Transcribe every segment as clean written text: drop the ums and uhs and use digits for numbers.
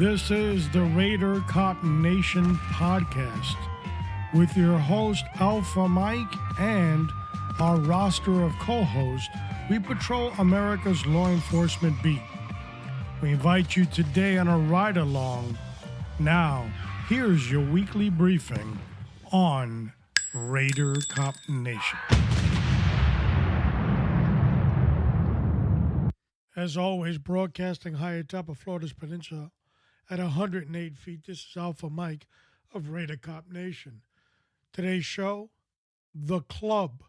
This is the Raider Cop Nation podcast with your host Alpha Mike and our roster of co-hosts. We patrol America's law enforcement beat. We invite you today on a ride-along. Now, here's your weekly briefing on Raider Cop Nation. As always, broadcasting high atop of Florida's peninsula at 108 feet, this is Alpha Mike of Raider Cop Nation. Today's show, The Club,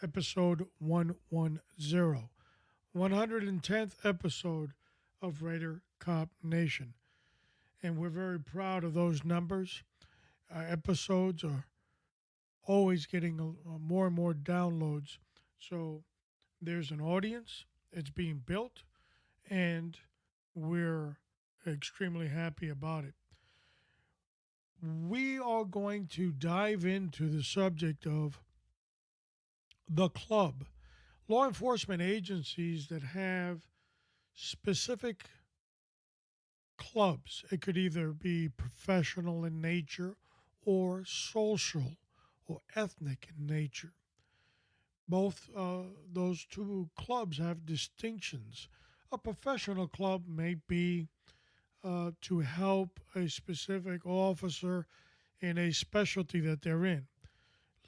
episode 110, 110th episode of Raider Cop Nation. And we're very proud of those numbers. Our episodes are always getting more and more downloads. So there's an audience, it's being built, and we're extremely happy about it. We are going to dive into the subject of the club. Law enforcement agencies that have specific clubs. It could either be professional in nature or social or ethnic in nature. Both those two clubs have distinctions. A professional club may be to help a specific officer in a specialty that they're in.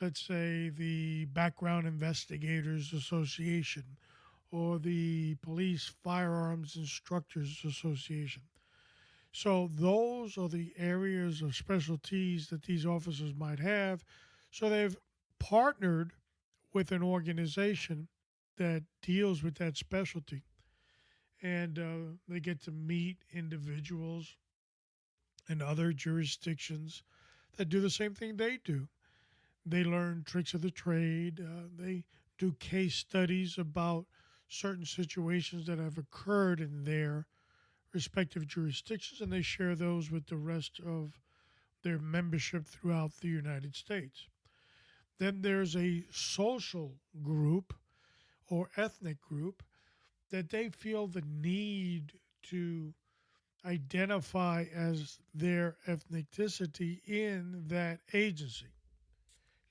Let's say the Background Investigators Association or the Police Firearms Instructors Association. So those are the areas of specialties that these officers might have. So they've partnered with an organization that deals with that specialty. And they get to meet individuals in other jurisdictions that do the same thing they do. They learn tricks of the trade. They do case studies about certain situations that have occurred in their respective jurisdictions, and they share those with the rest of their membership throughout the United States. Then there's a social group or ethnic group that they feel the need to identify as their ethnicity in that agency.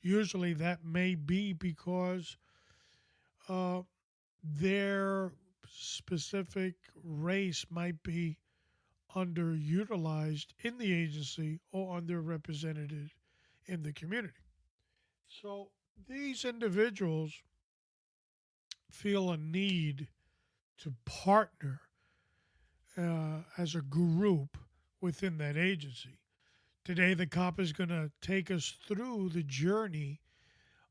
Usually that may be because their specific race might be underutilized in the agency or underrepresented in the community. So these individuals feel a need to partner as a group within that agency. Today, the cop is going to take us through the journey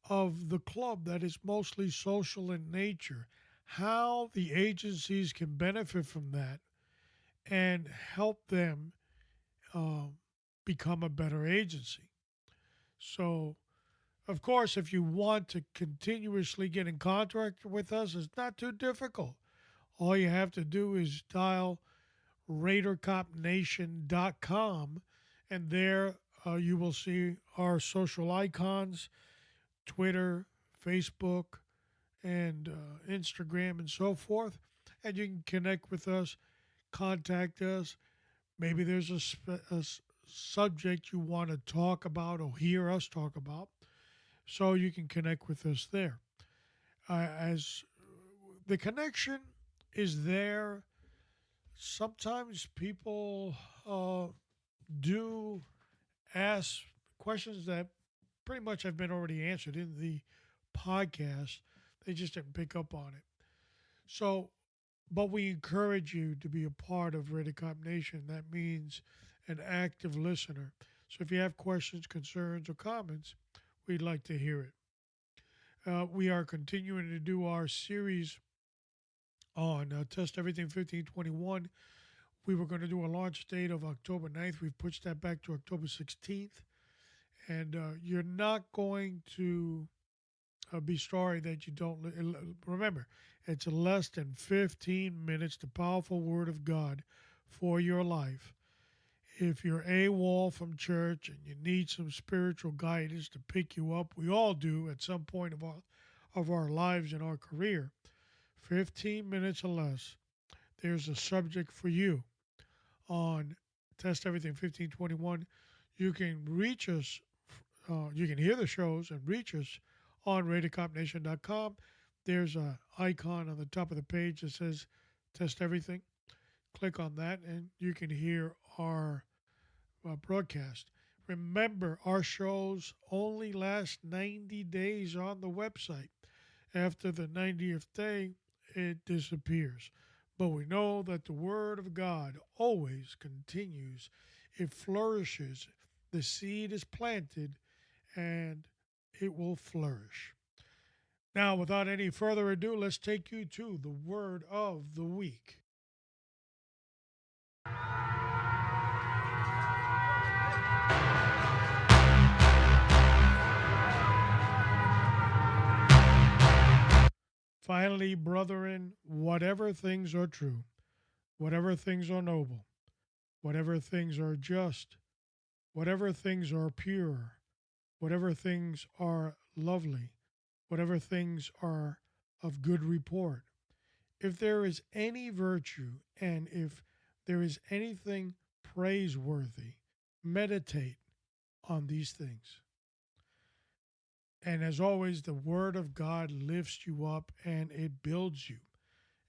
of the club that is mostly social in nature, how the agencies can benefit from that and help them become a better agency. So, of course, if you want to continuously get in contact with us, it's not too difficult. All you have to do is dial RaiderCopNation.com, and there you will see our social icons, Twitter, Facebook, and Instagram, and so forth. And you can connect with us, contact us. Maybe there's a subject you want to talk about or hear us talk about, so you can connect with us there. As the connection is there. Sometimes people do ask questions that pretty much have been already answered in the podcast. They just didn't pick up on it. So, but we encourage you to be a part of Raider Cop Nation. That means an active listener. So if you have questions, concerns, or comments, we'd like to hear it. We are continuing to do our series on Test Everything 1521. We were going to do a launch date of October 9th. We've pushed that back to October 16th. And you're not going to be sorry that you don't. Remember, it's less than 15 minutes, the powerful Word of God for your life. If you're AWOL from church and you need some spiritual guidance to pick you up, we all do at some point of our lives and our career. 15 minutes or less, there's a subject for you on Test Everything 1521. You can reach us, you can hear the shows and reach us on radiocopnation.com. There's an icon on the top of the page that says Test Everything. Click on that and you can hear our broadcast. Remember, our shows only last 90 days on the website. After the 90th day, it disappears. But we know that the Word of God always continues, it flourishes. The seed is planted and it will flourish. Now, without any further ado, let's take you to the Word of the Week. Finally, brethren, whatever things are true, whatever things are noble, whatever things are just, whatever things are pure, whatever things are lovely, whatever things are of good report, if there is any virtue and if there is anything praiseworthy, meditate on these things. And as always, the Word of God lifts you up and it builds you.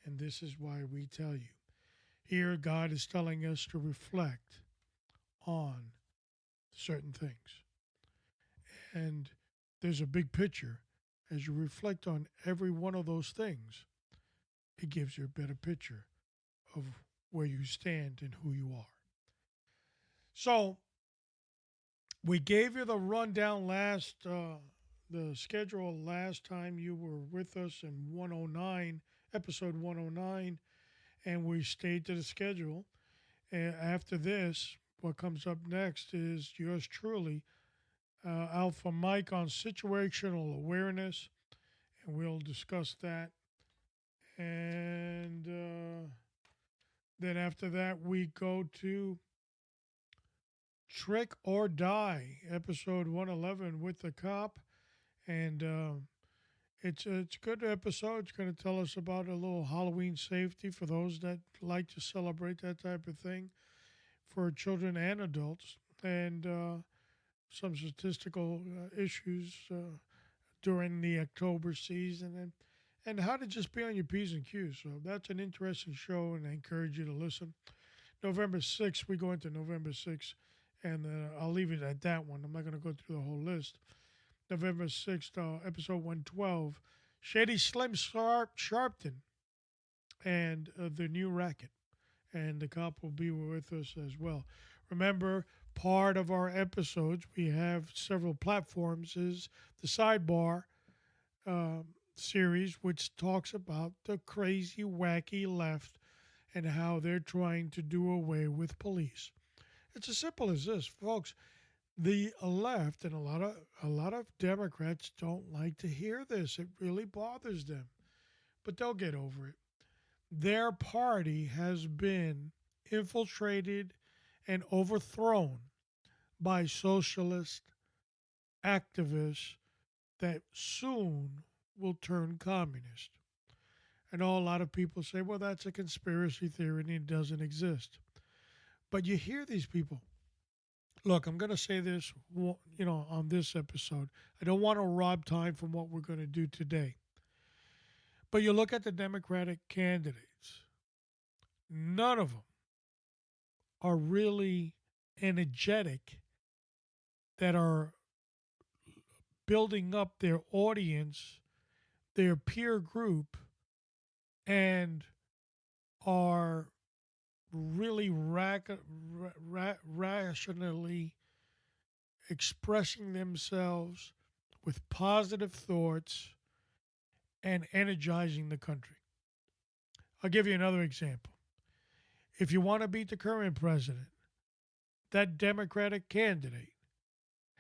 And this is why we tell you. Here, God is telling us to reflect on certain things. And there's a big picture. As you reflect on every one of those things, it gives you a better picture of where you stand and who you are. So, we gave you the rundown the schedule last time you were with us in 109, episode 109, and we stayed to the schedule. And after this, what comes up next is yours truly, Alpha Mike on situational awareness, and we'll discuss that. And then after that, we go to Trick or Die, episode 111 with the cop. And it's a good episode. It's going to tell us about a little Halloween safety for those that like to celebrate that type of thing for children and adults, and some statistical issues during the October season, and how to just be on your P's and Q's. So that's an interesting show, and I encourage you to listen. November 6th, we go into November 6th, and I'll leave it at that one. I'm not going to go through the whole list. November 6th, episode 112, Shady Slim Sharpton and the new racket. And the cop will be with us as well. Remember, part of our episodes, we have several platforms, is the Sidebar series, which talks about the crazy, wacky left and how they're trying to do away with police. It's as simple as this, folks. The left and a lot of Democrats don't like to hear this. It really bothers them, but they'll get over it. Their party has been infiltrated and overthrown by socialist activists that soon will turn communist. I know a lot of people say, well, that's a conspiracy theory and it doesn't exist. But you hear these people. Look, I'm going to say this, on this episode. I don't want to rob time from what we're going to do today. But you look at the Democratic candidates, none of them are really energetic, that are building up their audience, their peer group, and are really rationally expressing themselves with positive thoughts and energizing the country. I'll give you another example. If you want to beat the current president, that Democratic candidate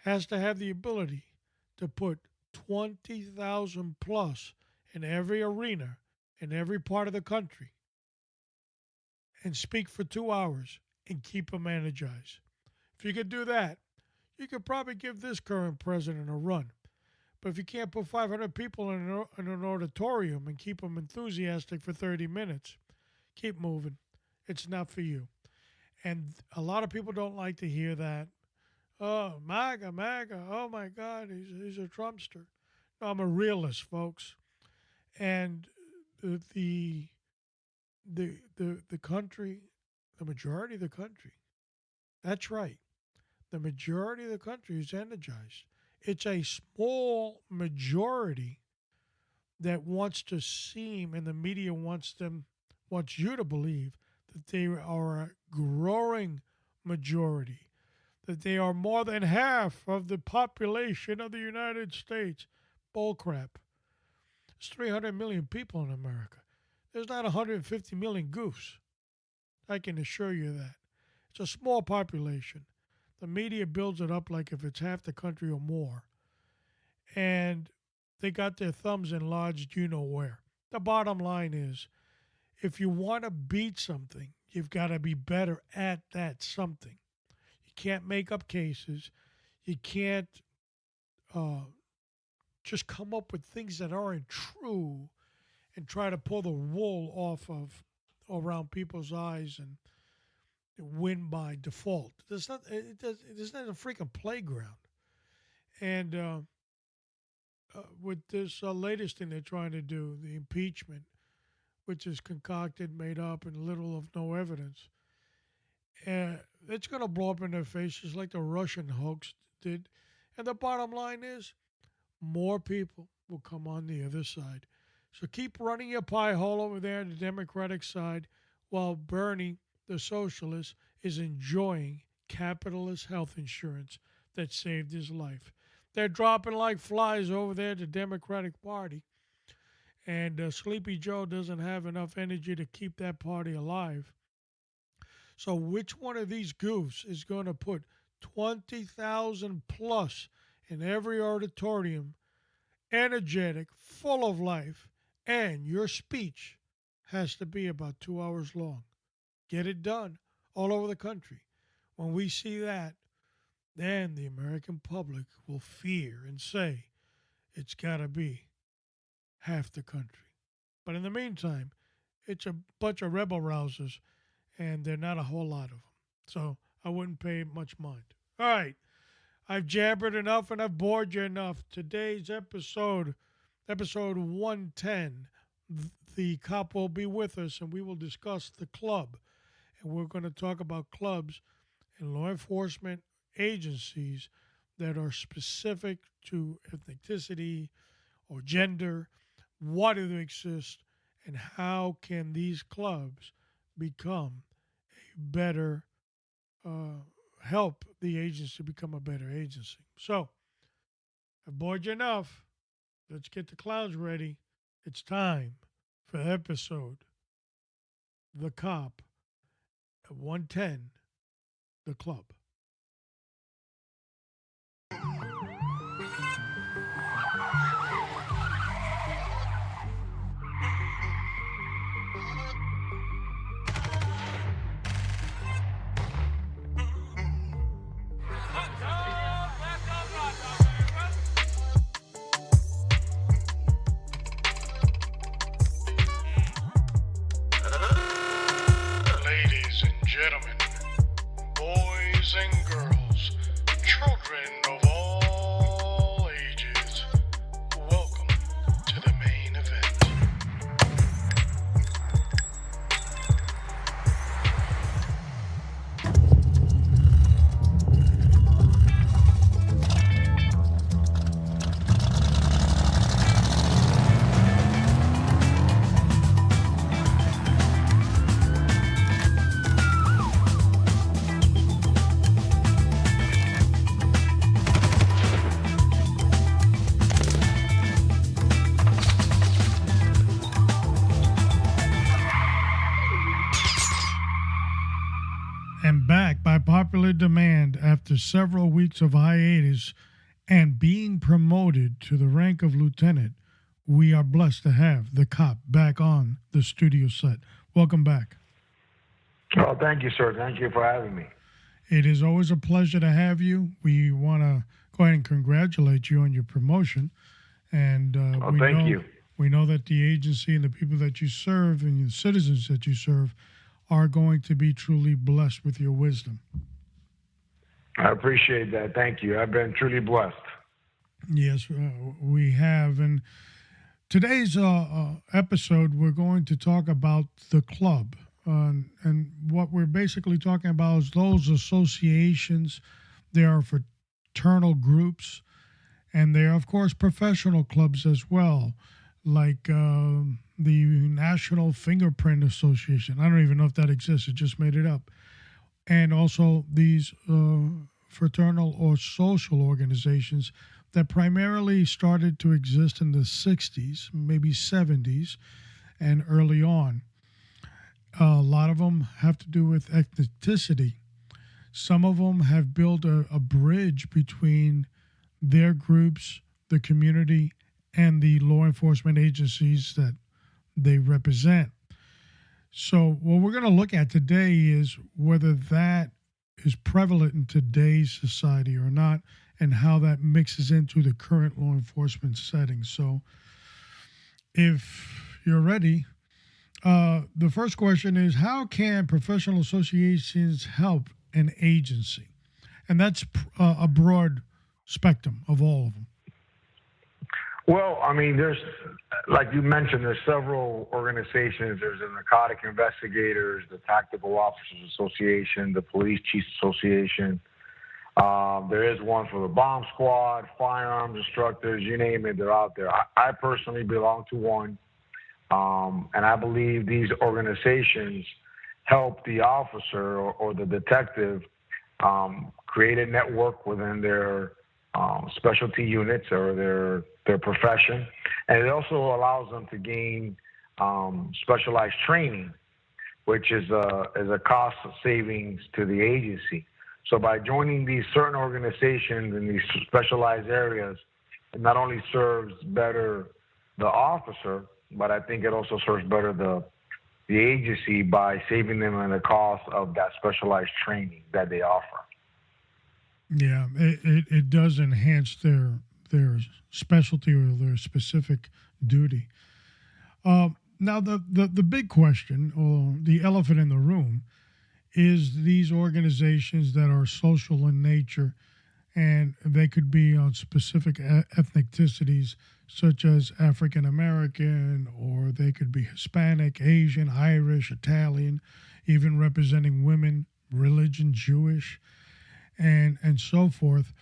has to have the ability to put 20,000 plus in every arena in every part of the country and speak for 2 hours and keep them energized. If you could do that, you could probably give this current president a run. But if you can't put 500 people in an auditorium and keep them enthusiastic for 30 minutes, keep moving. It's not for you. And a lot of people don't like to hear that. Oh, MAGA, MAGA. Oh my God, he's a Trumpster. No, I'm a realist, folks. And the the country, the majority of the country. That's right. The majority of the country is energized. It's a small majority that wants to seem, and the media wants you to believe that they are a growing majority, that they are more than half of the population of the United States. Bullcrap. There's 300 million people in America. There's not 150 million goofs. I can assure you that. It's a small population. The media builds it up like if it's half the country or more. And they got their thumbs enlarged, you know where. The bottom line is if you want to beat something, you've got to be better at that something. You can't make up cases. You can't just come up with things that aren't true and try to pull the wool off of around people's eyes and win by default. It's not a freaking playground. And with this latest thing they're trying to do, the impeachment, which is concocted, made up, and little of no evidence, it's going to blow up in their faces like the Russian hoax did. And the bottom line is more people will come on the other side. So keep running your pie hole over there on the Democratic side while Bernie, the socialist, is enjoying capitalist health insurance that saved his life. They're dropping like flies over there at the Democratic Party. And Sleepy Joe doesn't have enough energy to keep that party alive. So which one of these goofs is going to put 20,000 plus in every auditorium, energetic, full of life, and your speech has to be about 2 hours long? Get it done all over the country. When we see that, then the American public will fear and say it's got to be half the country. But in the meantime, it's a bunch of rebel rousers, and they're not a whole lot of them. So I wouldn't pay much mind. All right. I've jabbered enough and I've bored you enough. Today's episode 110, the cop will be with us and we will discuss the club. And we're going to talk about clubs and law enforcement agencies that are specific to ethnicity or gender. Why do they exist? And how can these clubs become a better, help the agency become a better agency? So, I've bored you enough. Let's get the clowns ready. It's time for episode The Cop at 110, The Club. Ladies and gentlemen, boys and girls, children of all ages, welcome to the main event. And back by popular demand after several weeks of hiatus and being promoted to the rank of lieutenant, we are blessed to have the cop back on the studio set. Welcome back. Oh, thank you, sir. Thank you for having me. It is always a pleasure to have you. We want to go ahead and congratulate you on your promotion. And thank you. We know that the agency and the people that you serve and the citizens that you serve are going to be truly blessed with your wisdom. I appreciate that. Thank you. I've been truly blessed. Yes, we have. And today's episode, we're going to talk about the club. And what we're basically talking about is those associations. There are fraternal groups, and there are, of course, professional clubs as well, like the National Fingerprint Association. I don't even know if that exists. It just made it up. And also these fraternal or social organizations that primarily started to exist in the 60s, maybe 70s, and early on. A lot of them have to do with ethnicity. Some of them have built a bridge between their groups, the community, and the law enforcement agencies that they represent. So what we're going to look at today is whether that is prevalent in today's society or not, and how that mixes into the current law enforcement setting. So if you're ready, the first question is, how can professional associations help an agency? And that's a broad spectrum of all of them. Well, I mean, there's, like you mentioned, there's several organizations. There's the Narcotic Investigators, the Tactical Officers Association, the Police Chiefs Association. There is one for the bomb squad, firearms instructors, you name it, they're out there. I personally belong to one, and I believe these organizations help the officer or the detective create a network within their specialty units or their profession, and it also allows them to gain specialized training, which is a cost savings to the agency. So by joining these certain organizations in these specialized areas, it not only serves better the officer, but I think it also serves better the agency by saving them on the cost of that specialized training that they offer. Yeah, it does enhance their specialty or their specific duty. Now, the big question, or the elephant in the room, is these organizations that are social in nature, and they could be on specific ethnicities, such as African American, or they could be Hispanic, Asian, Irish, Italian, even representing women, religion, Jewish, and so forth.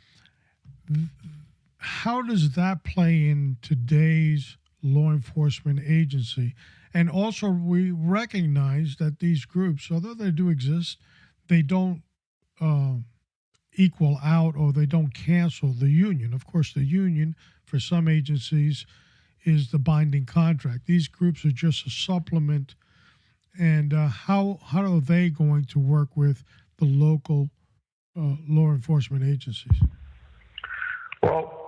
How does that play in today's law enforcement agency? And also, we recognize that these groups, although they do exist, they don't equal out, or they don't cancel the union. Of course, the union for some agencies is the binding contract. These groups are just a supplement. And how are they going to work with the local law enforcement agencies? Well,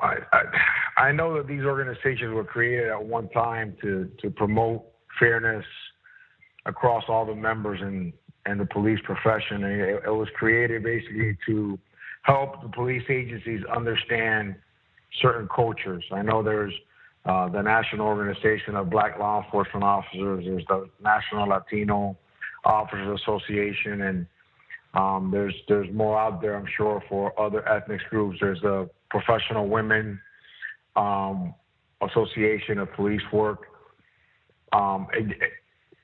I know that these organizations were created at one time to promote fairness across all the members in the police profession. And it was created basically to help the police agencies understand certain cultures. I know there's the National Organization of Black Law Enforcement Officers, there's the National Latino Officers Association, and there's more out there, I'm sure, for other ethnic groups. There's the Professional Women Association of Police Work.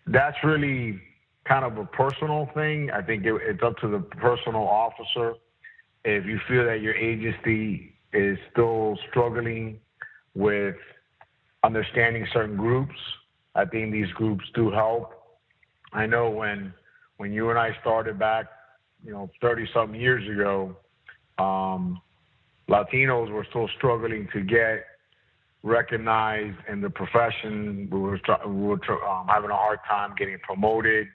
That's really kind of a personal thing. I think it's up to the personal officer. If you feel that your agency is still struggling with understanding certain groups, I think these groups do help. I know when you and I started back, 30-something years ago, Latinos were still struggling to get recognized in the profession. We were having a hard time getting promoted.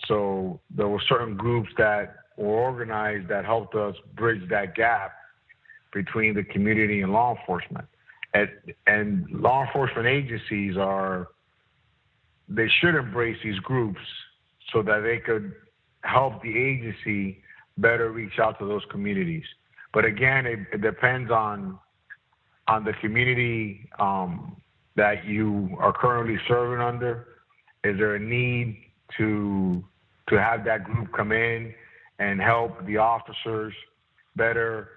So there were certain groups that were organized that helped us bridge that gap between the community and law enforcement. And law enforcement agencies they should embrace these groups so that they could help the agency better reach out to those communities. But again, it depends on the community that you are currently serving under. Is there a need to have that group come in and help the officers better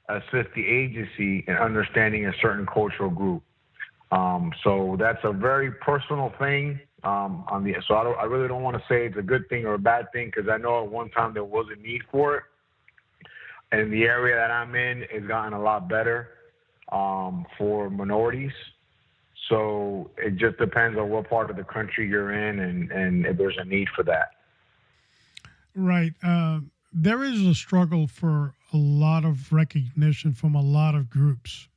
assist the agency in understanding a certain cultural group. So that's a very personal thing. So I really don't want to say it's a good thing or a bad thing, because I know at one time there was a need for it, and the area that I'm in has gotten a lot better for minorities. So it just depends on what part of the country you're in, and if there's a need for that. Right. There is a struggle for a lot of recognition from a lot of groups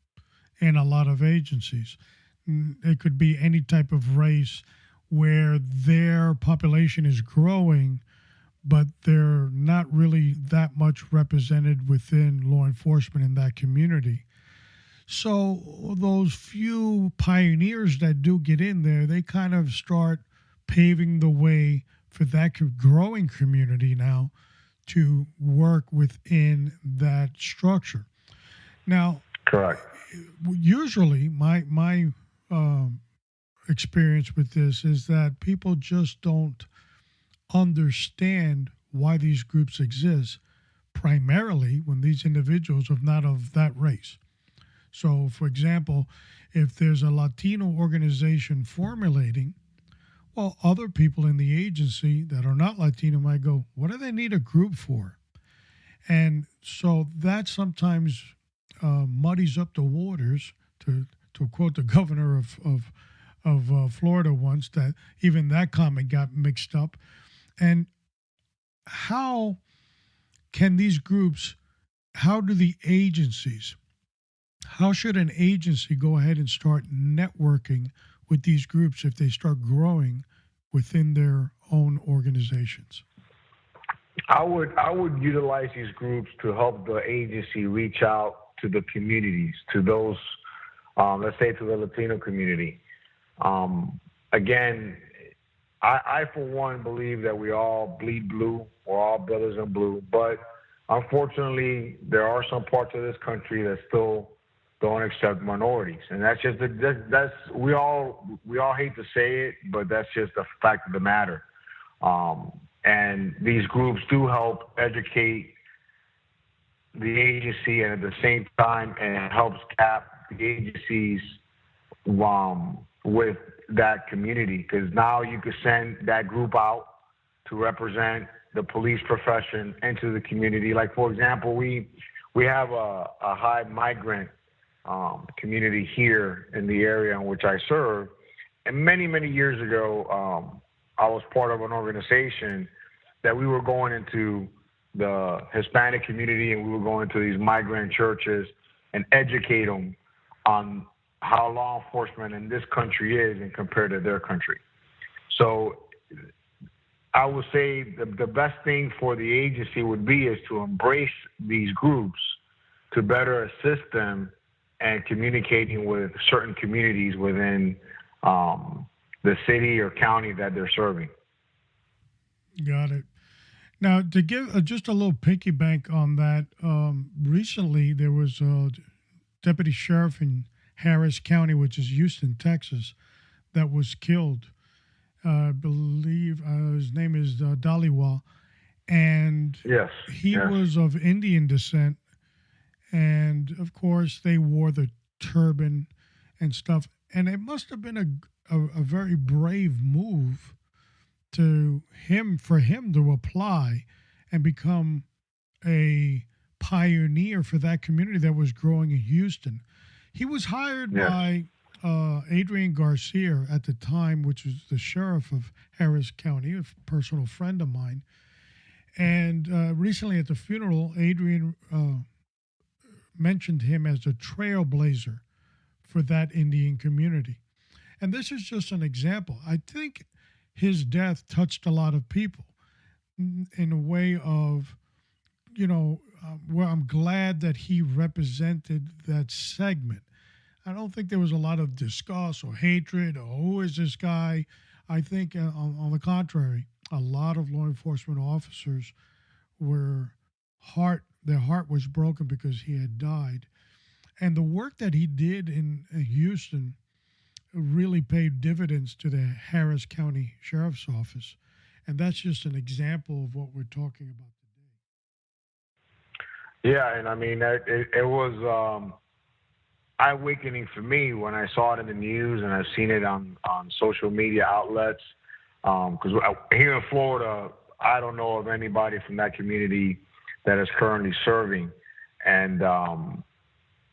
and a lot of agencies. It could be any type of race where their population is growing, but they're not really that much represented within law enforcement in that community. So those few pioneers that do get in there, they kind of start paving the way for that growing community now to work within that structure. Now, Correct. usually my experience with this is that people just don't understand why these groups exist, primarily when these individuals are not of that race. So, for example, if there's a Latino organization formulating, well, other people in the agency that are not Latino might go, what do they need a group for? And so that sometimes muddies up the waters, to quote the governor of Florida once, that even that comment got mixed up. And how can these groups, how do the agencies, how should an agency go ahead and start networking with these groups if they start growing within their own organizations? I would utilize these groups to help the agency reach out to the communities, to those, let's say, to the Latino community. Again, I for one believe that we all bleed blue. We're all brothers in blue, but unfortunately, there are some parts of this country that still don't accept minorities, and that's just that's we all hate to say it, but that's just the fact of the matter. And these groups do help educate the agency, and at the same time, and it helps cap the agencies with that community, because now you could send that group out to represent the police profession into the community. Like, for example, we have a high migrant community here in the area in which I serve. And many years ago, I was part of an organization that we were going into the Hispanic community, and we were going to these migrant churches and educate them on how law enforcement in this country is and compared to their country. So I would say the best thing for the agency would be is to embrace these groups to better assist them and communicating with certain communities within the city or county that they're serving. Got it. Now, to give just a little pinky bank on that, recently there was a deputy sheriff in Harris County, which is Houston, Texas, that was killed. I believe his name is Dhaliwal, and yes, he was of Indian descent. And of course, they wore the turban and stuff. And it must have been a very brave move for him to apply and become a pioneer for that community that was growing in Houston. He was hired by Adrian Garcia at the time, which was the sheriff of Harris County, a personal friend of mine. And recently at the funeral, Adrian mentioned him as a trailblazer for that Indian community. And this is just an example. I think his death touched a lot of people in a way of, where I'm glad that he represented that segment. I don't think there was a lot of disgust or hatred or who is this guy. I think, on the contrary, a lot of law enforcement officers their heart was broken because he had died. And the work that he did in Houston really paid dividends to the Harris County Sheriff's Office. And that's just an example of what we're talking about today. Yeah, and I mean, it was eye-awakening for me when I saw it in the news and I've seen it on social media outlets. Because here in Florida, I don't know of anybody from that community that is currently serving, and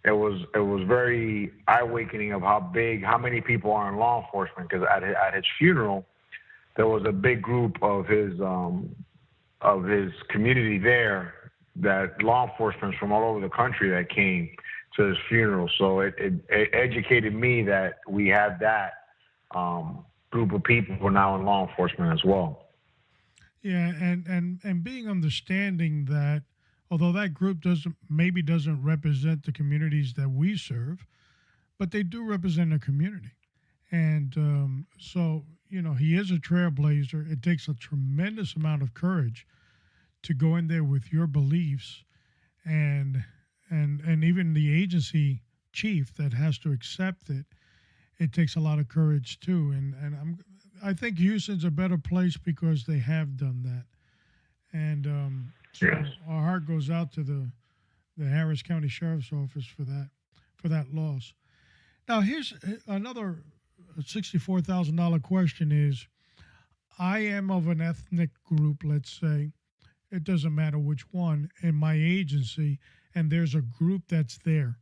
it was very eye-awakening of how many people are in law enforcement. Because at his funeral, there was a big group of his community there, that law enforcement from all over the country that came to his funeral. So it educated me that we have that group of people who are now in law enforcement as well. Yeah, and being understanding that although that group doesn't represent the communities that we serve, but they do represent a community. And so, he is a trailblazer. It takes a tremendous amount of courage to go in there with your beliefs, and and even the agency chief that has to accept it. It takes a lot of courage too. I think Houston's a better place because they have done that. And so Yes. our heart goes out to the Harris County Sheriff's Office for that loss. Now here's another $64,000 question: is I am of an ethnic group, let's say, it doesn't matter which one, in my agency, and there's a group that's there.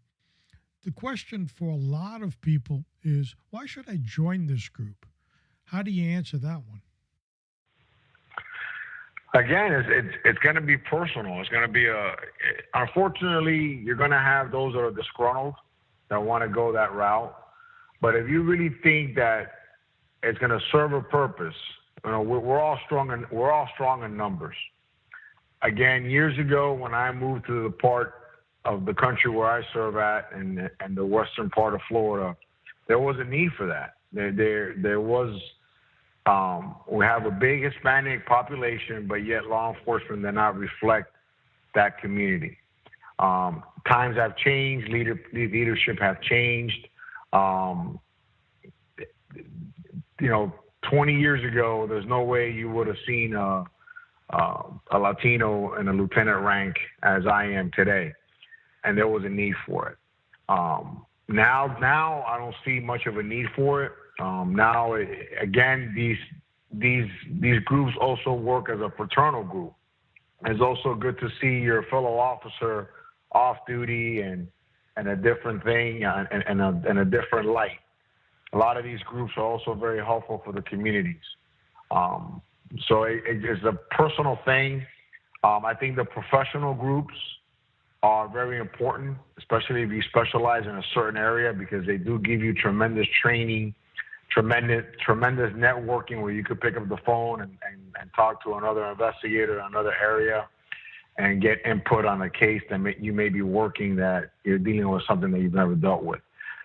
The question for a lot of people is, why should I join this group? How do you answer that one? Again, it's going to be personal. It's going to be unfortunately, you're going to have those that are disgruntled that want to go that route. But if you really think that it's going to serve a purpose, we're all strong and we're all strong in numbers. Again, years ago, when I moved to the part of the country where I serve at, and the western part of Florida, there was a need for that. There was. We have a big Hispanic population, but yet law enforcement does not reflect that community. Times have changed. Leadership have changed. 20 years ago, there's no way you would have seen a Latino in a lieutenant rank as I am today, and there was a need for it. Now I don't see much of a need for it. Again, these groups also work as a fraternal group. It's also good to see your fellow officer off duty and a different thing and a different light. A lot of these groups are also very helpful for the communities. So it's a personal thing. I think the professional groups are very important, especially if you specialize in a certain area, because they do give you tremendous training, tremendous networking, where you could pick up the phone and talk to another investigator in another area and get input on a case that you may be working, that you're dealing with something that you've never dealt with.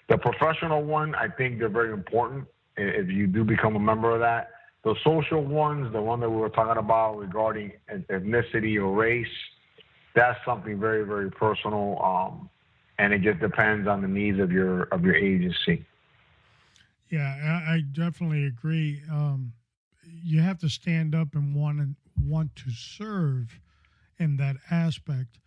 The professional one, I think they're very important if you do become a member of that. The social ones, the one that we were talking about regarding ethnicity or race, that's something very, very personal, and it just depends on the needs of your agency. Yeah, I definitely agree. You have to stand up and want to serve in that aspect.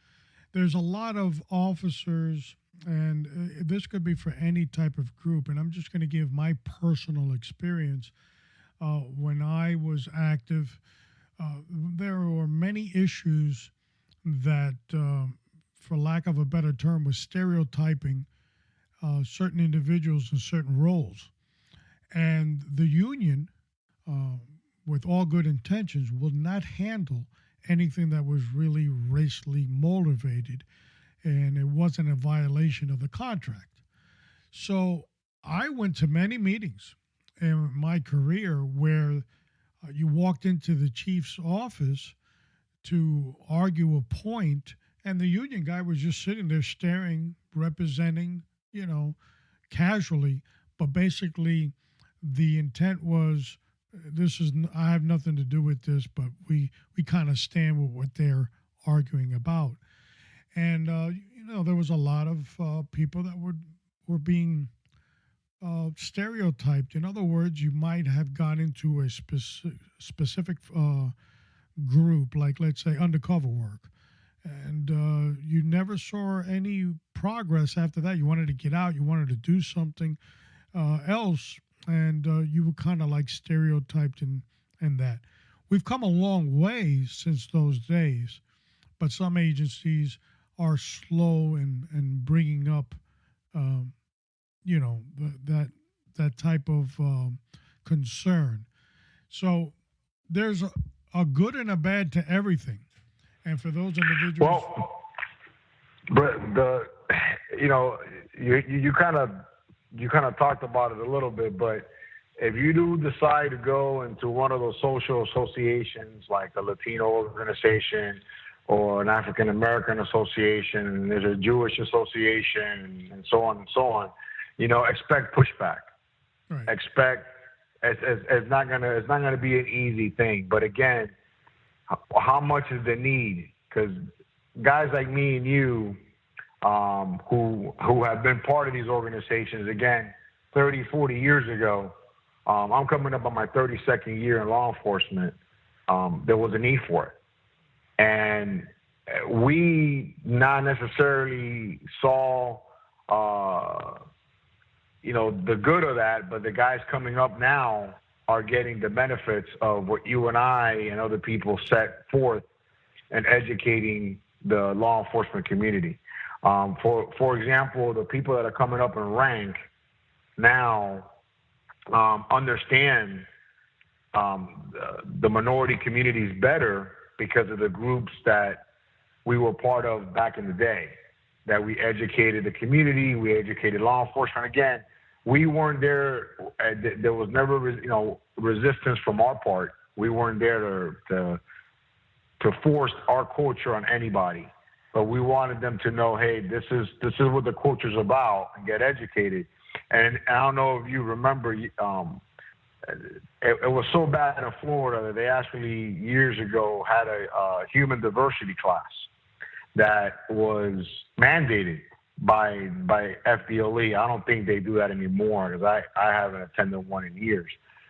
There's a lot of officers, and this could be for any type of group, and I'm just going to give my personal experience. When I was active, there were many issues that, for lack of a better term, was stereotyping certain individuals in certain roles. And the union, with all good intentions, will not handle anything that was really racially motivated, and it wasn't a violation of the contract. So I went to many meetings in my career where you walked into the chief's office to argue a point, and the union guy was just sitting there staring, representing, casually, but basically the intent was, I have nothing to do with this, but we kind of stand with what they're arguing about. And there was a lot of people that were being stereotyped. In other words, you might have gone into a specific group, like let's say undercover work, and you never saw any progress after that. You wanted to get out, you wanted to do something else, and you were kind of like stereotyped in that. We've come a long way since those days, but some agencies are slow in bringing up, um, that type of concern. So there's a good and a bad to everything, and for those individuals, Well, but you know, you kind of talked about it a little bit, but if you do decide to go into one of those social associations, like a Latino organization or an African American association, and there's a Jewish association, and so on and so on, expect pushback. right? Expect it's not gonna be an easy thing. But again, how much is the need? Because guys like me and you, who have been part of these organizations, again, 30, 40 years ago, I'm coming up on my 32nd year in law enforcement. There was a need for it, and we not necessarily saw, the good of that, but the guys coming up now are getting the benefits of what you and I and other people set forth and educating the law enforcement community. For example, the people that are coming up in rank now understand the minority communities better because of the groups that we were part of back in the day, that we educated the community, we educated law enforcement. Again, we weren't there. There was never, resistance from our part. We weren't there to force our culture on anybody, but we wanted them to know, hey, this is what the culture's about, and get educated. And I don't know if you remember, it was so bad in Florida that they actually years ago had a human diversity class that was mandated by FDLE. I don't think they do that anymore, because I haven't attended one in years.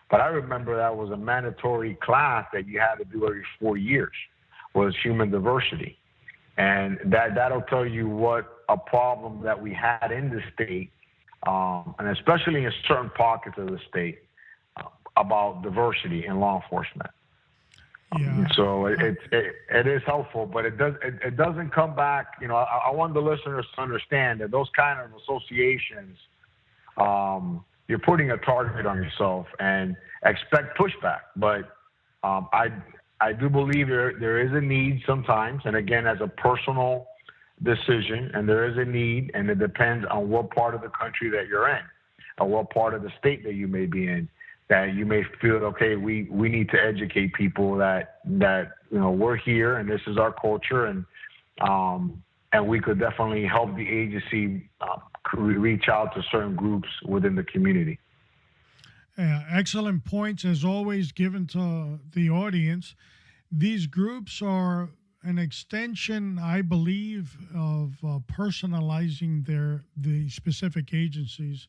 But I remember that was a mandatory class that you had to do every 4 years, was human diversity. And that'll tell you what a problem that we had in the state, and especially in certain pockets of the state, about diversity in law enforcement. Yeah. So it is helpful, but it doesn't come back. I want the listeners to understand that those kind of associations, you're putting a target on yourself, and expect pushback. But I do believe there is a need sometimes, and again, as a personal decision, and there is a need, and it depends on what part of the country that you're in, or what part of the state that you may be in, that you may feel, okay, we need to educate people that we're here and this is our culture, and we could definitely help the agency reach out to certain groups within the community. Excellent points, as always, given to the audience. These groups are an extension, I believe, of personalizing the specific agencies.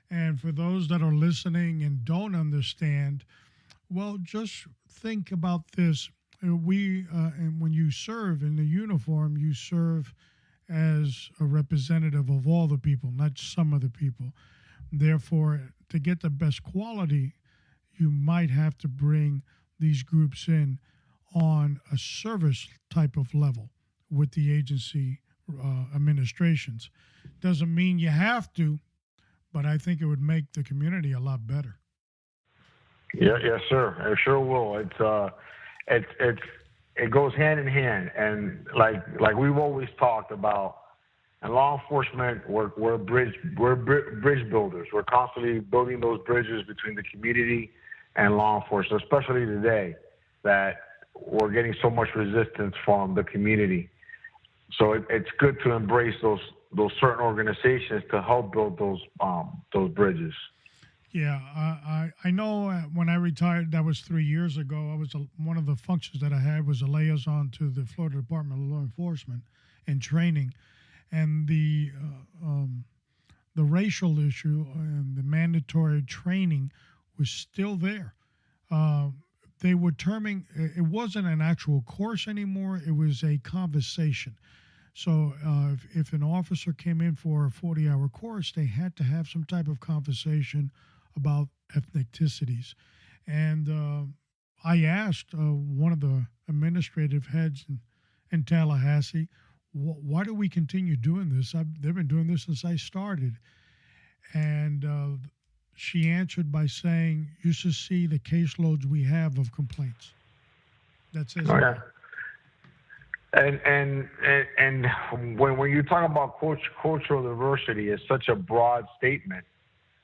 And for those that are listening and don't understand, well, just think about this. And when you serve in the uniform, you serve as a representative of all the people, not some of the people. Therefore, to get the best quality, you might have to bring these groups in on a service type of level with the agency administrations. Doesn't mean you have to, but I think it would make the community a lot better. Yeah, yes, sir. It sure will. It goes hand in hand, and like we've always talked about, in law enforcement, we're bridge builders. We're constantly building those bridges between the community and law enforcement, especially today that we're getting so much resistance from the community. So it's good to embrace those certain organizations to help build those bridges. Yeah, I know when I retired, that was 3 years ago. One of the functions that I had was a liaison to the Florida Department of Law Enforcement and training, and the the racial issue and the mandatory training was still there. Uh, they were terming it wasn't an actual course anymore, it was a conversation. So if an officer came in for a 40-hour course, they had to have some type of conversation about ethnicities. And I asked one of the administrative heads in Tallahassee, why do we continue doing this? They've been doing this since I started. And she answered by saying, you should see the caseloads we have of complaints. That says, Oh, yeah. And when you talk about cultural diversity, it's such a broad statement.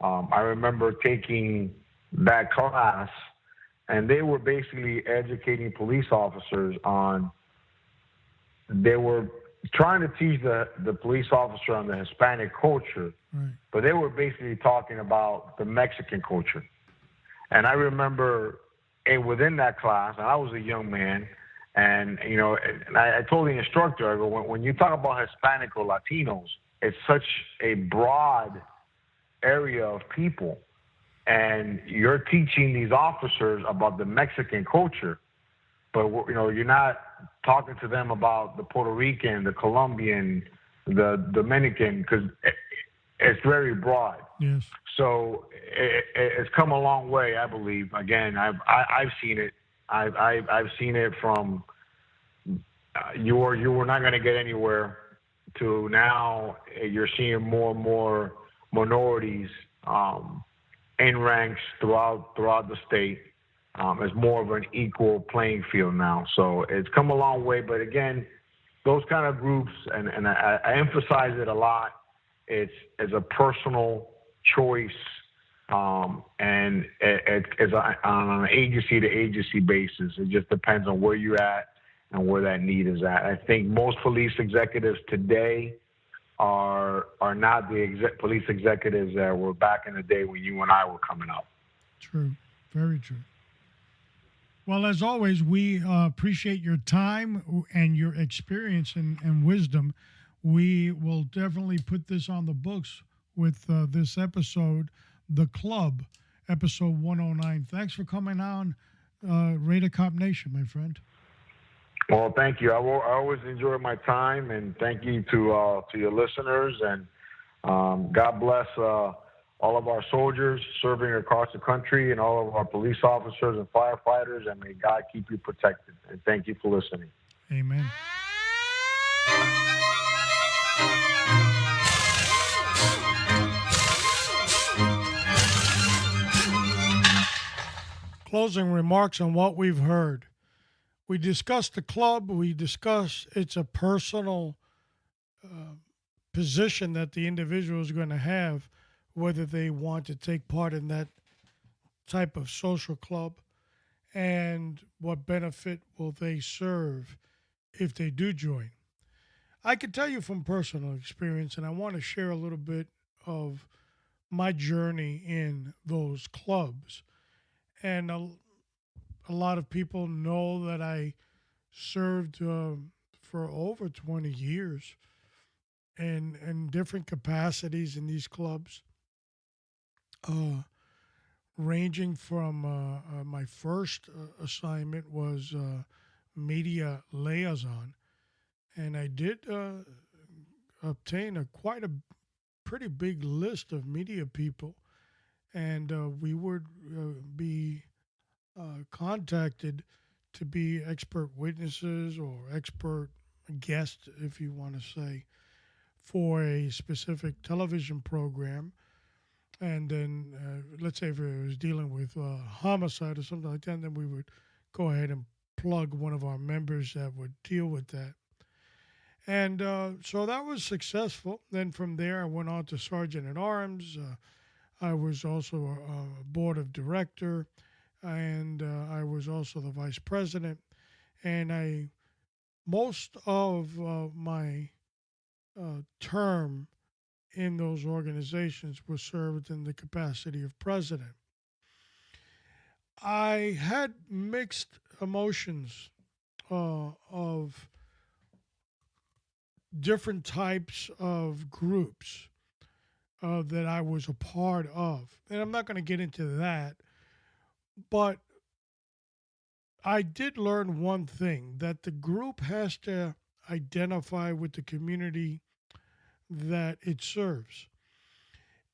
I remember taking that class, and they were basically educating police officers on. They were trying to teach the police officer on the Hispanic culture, right. but they were basically talking about the Mexican culture. And I remember within that class, and I was a young man. And, and I told the instructor, I go, when you talk about Hispanic or Latinos, it's such a broad area of people. And you're teaching these officers about the Mexican culture, but, you're not talking to them about the Puerto Rican, the Colombian, the Dominican, because it's very broad. Yes. So it's come a long way, I believe. Again, I've seen it. I've seen it from you were not going to get anywhere to now you're seeing more and more minorities in ranks throughout the state. It's more of an equal playing field now. So it's come a long way. But again, those kind of groups, and I emphasize it a lot, it's a personal choice. And it's on an agency-to-agency basis. It just depends on where you're at and where that need is at. I think most police executives today are not the police executives that were back in the day when you and I were coming up. True. Very true. Well, as always, we appreciate your time and your experience and wisdom. We will definitely put this on the books with this episode, The Club, episode 109. Thanks for coming on Raider Cop Nation, my friend. Well, thank you. I always enjoy my time, and thank you to your listeners. And God bless all of our soldiers serving across the country and all of our police officers and firefighters, and may God keep you protected. And thank you for listening. Amen. Closing remarks on what we've heard. We discussed the club. We discussed it's a personal position that the individual is going to have, whether they want to take part in that type of social club, and what benefit will they serve if they do join. I can tell you from personal experience, and I want to share a little bit of my journey in those clubs. And a lot of people know that I served for over 20 years in different capacities in these clubs, ranging from my first assignment was media liaison, and I did obtain quite a pretty big list of media people, and we would be contacted to be expert witnesses or expert guests, if you want to say, for a specific television program. And then, let's say if it was dealing with homicide or something like that, then we would go ahead and plug one of our members that would deal with that. And so that was successful. Then from there, I went on to Sergeant at Arms. I was also a board of director, and I was also the vice president. And most of my term in those organizations was served in the capacity of president. I had mixed emotions of different types of groups. that I was a part of. And I'm not going to get into that, but I did learn one thing, that the group has to identify with the community that it serves.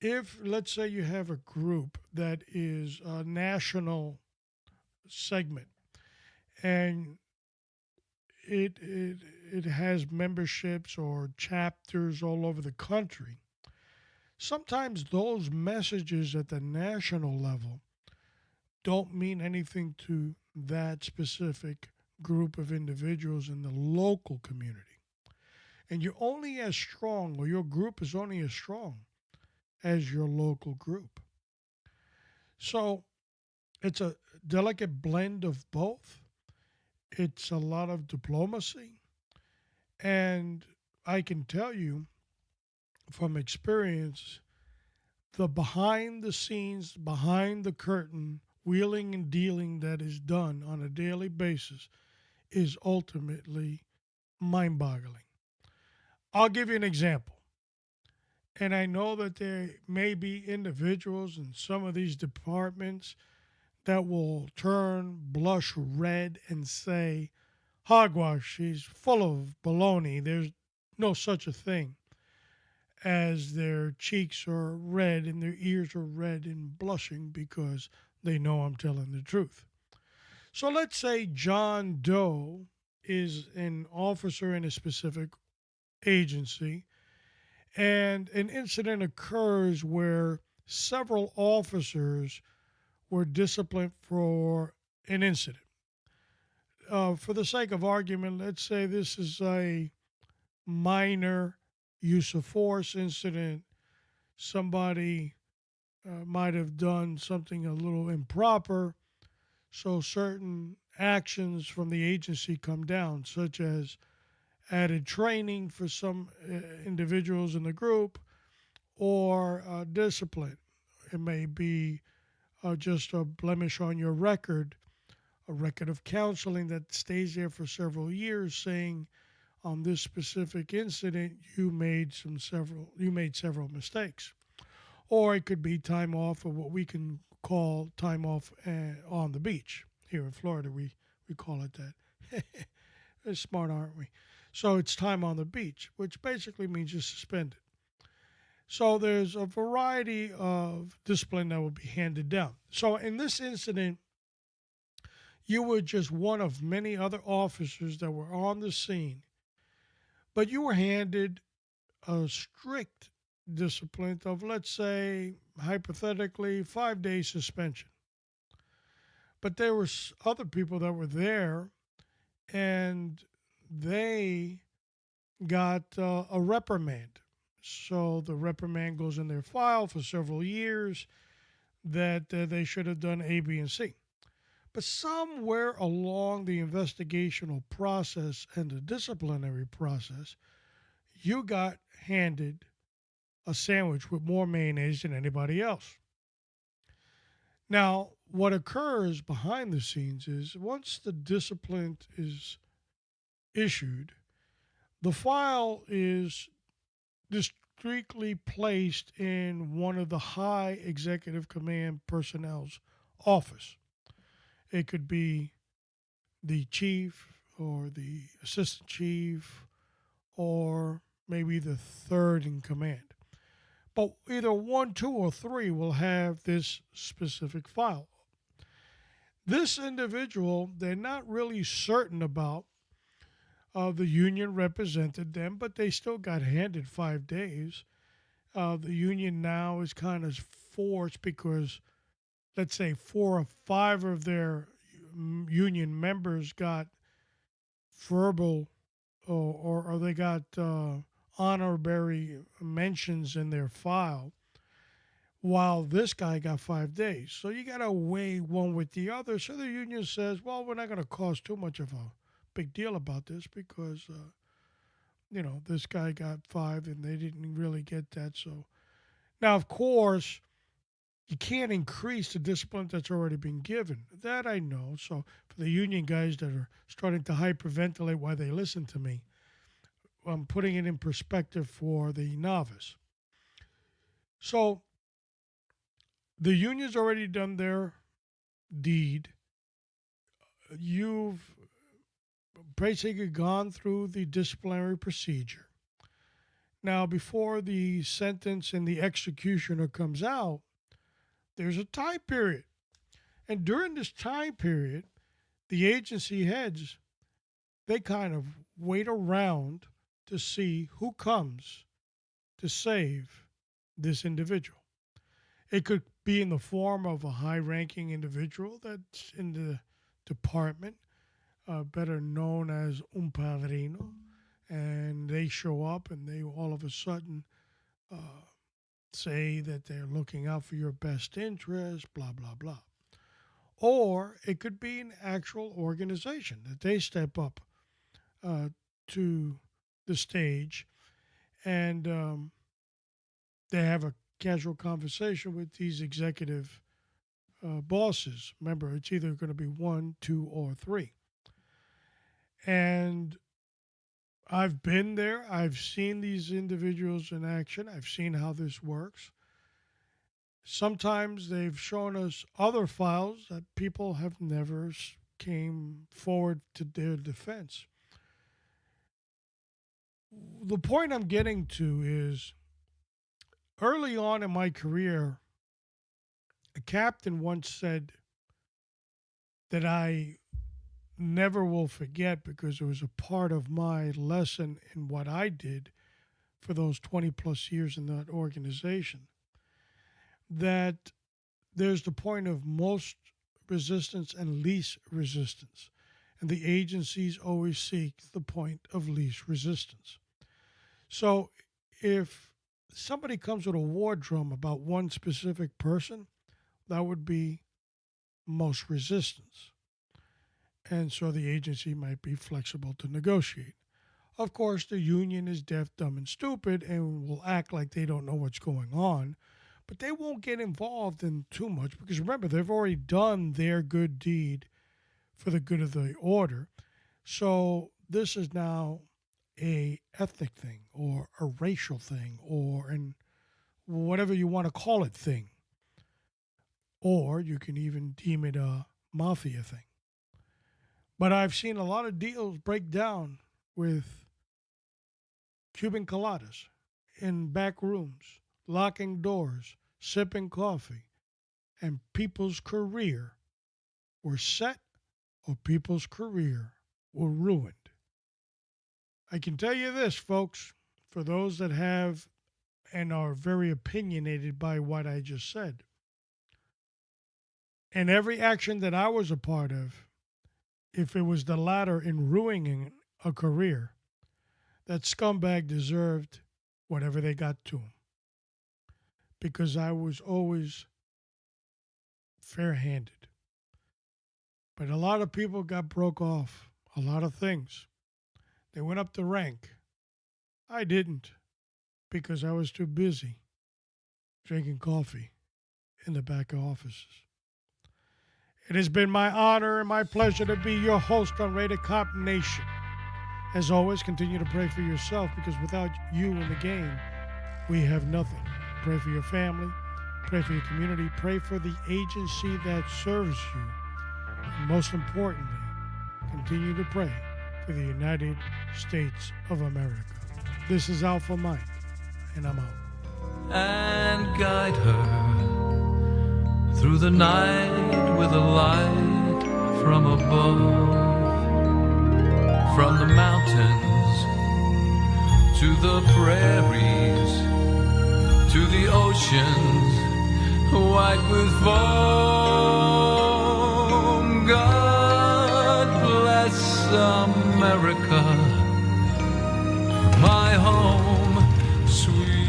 If, let's say, you have a group that is a national segment and it has memberships or chapters all over the country, sometimes those messages at the national level don't mean anything to that specific group of individuals in the local community. And you're only as strong, or your group is only as strong as your local group. So it's a delicate blend of both. It's a lot of diplomacy. And I can tell you from experience, the behind the scenes, behind the curtain, wheeling and dealing that is done on a daily basis is ultimately mind boggling. I'll give you an example. And I know that there may be individuals in some of these departments that will turn blush red and say, hogwash, she's full of baloney. There's no such a thing as their cheeks are red and their ears are red and blushing because they know I'm telling the truth. So let's say John Doe is an officer in a specific agency and an incident occurs where several officers were disciplined for an incident. For the sake of argument, let's say this is a minor use of force incident. Somebody might have done something a little improper, so certain actions from the agency come down, such as added training for some individuals in the group or discipline. It may be just a blemish on your record, a record of counseling that stays there for several years, saying on this specific incident you made several mistakes. Or it could be time off, or what we can call time off on the beach. Here in Florida, we call it that. We're smart, aren't we? So it's time on the beach, which basically means you're suspended. So there's a variety of discipline that will be handed down. So in this incident, you were just one of many other officers that were on the scene, but you were handed a strict discipline of, let's say, hypothetically, 5 days suspension. But there were other people that were there, and they got a reprimand. So the reprimand goes in their file for several years that they should have done A, B, and C. But somewhere along the investigational process and the disciplinary process, you got handed a sandwich with more mayonnaise than anybody else. Now, what occurs behind the scenes is once the discipline is issued, the file is discreetly placed in one of the high executive command personnel's office. It could be the chief or the assistant chief or maybe the third in command. But either one, two, or three will have this specific file. This individual, they're not really certain about. The union represented them, but they still got handed 5 days. The union now is kind of forced because, let's say, 4 or 5 of their union members got verbal or they got honorary mentions in their file, while this guy got 5 days. So you got to weigh one with the other. So the union says, well, we're not going to cause too much of a big deal about this because, this guy got 5 and they didn't really get that. So now, of course, you can't increase the discipline that's already been given. That I know. So for the union guys that are starting to hyperventilate while they listen to me, I'm putting it in perspective for the novice. So the union's already done their deed. You've basically gone through the disciplinary procedure. Now, before the sentence and the executioner comes out, there's a time period. And during this time period, the agency heads, they kind of wait around to see who comes to save this individual. It could be in the form of a high ranking individual that's in the department, better known as un padrino, and they show up and they all of a sudden uh, say that they're looking out for your best interest, blah, blah, blah. Or it could be an actual organization that they step up uh, to the stage and they have a casual conversation with these executive bosses. Remember, it's either going to be one, two, or three. And I've been there. I've seen these individuals in action. I've seen how this works. Sometimes they've shown us other files that people have never came forward to their defense. The point I'm getting to is early on in my career, a captain once said that I never will forget because it was a part of my lesson in what I did for those 20 plus years in that organization. That there's the point of most resistance and least resistance. And the agencies always seek the point of least resistance. So if somebody comes with a war drum about one specific person, that would be most resistance. And so the agency might be flexible to negotiate. Of course, the union is deaf, dumb, and stupid and will act like they don't know what's going on, but they won't get involved in too much because remember, they've already done their good deed for the good of the order. So this is now a ethnic thing or a racial thing or an whatever you want to call it thing. Or you can even deem it a mafia thing. But I've seen a lot of deals break down with Cuban coladas in back rooms, locking doors, sipping coffee, and people's career were set or people's career were ruined. I can tell you this, folks, for those that have and are very opinionated by what I just said. And every action that I was a part of, if it was the latter in ruining a career, that scumbag deserved whatever they got to him. Because I was always fair-handed. But a lot of people got broke off a lot of things. They went up the rank. I didn't because I was too busy drinking coffee in the back of offices. It has been my honor and my pleasure to be your host on Rated Cop Nation. As always, continue to pray for yourself because without you in the game, we have nothing. Pray for your family, pray for your community, pray for the agency that serves you. And most importantly, continue to pray for the United States of America. This is Alpha Mike, and I'm out. And guide her through the night with a light from above, from the mountains to the prairies to the oceans white with foam. God bless America, my home sweet.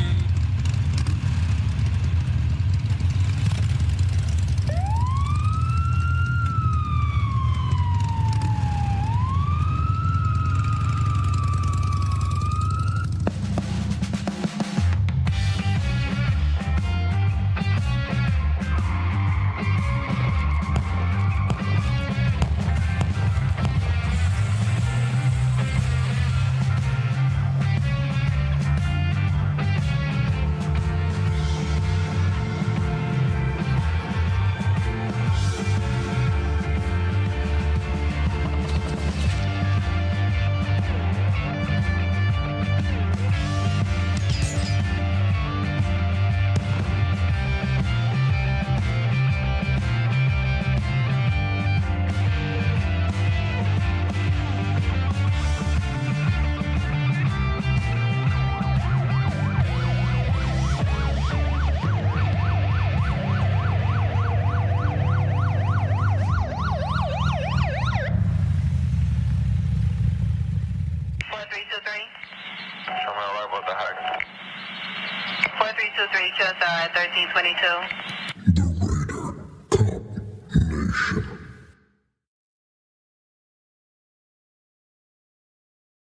43232 SR 1322.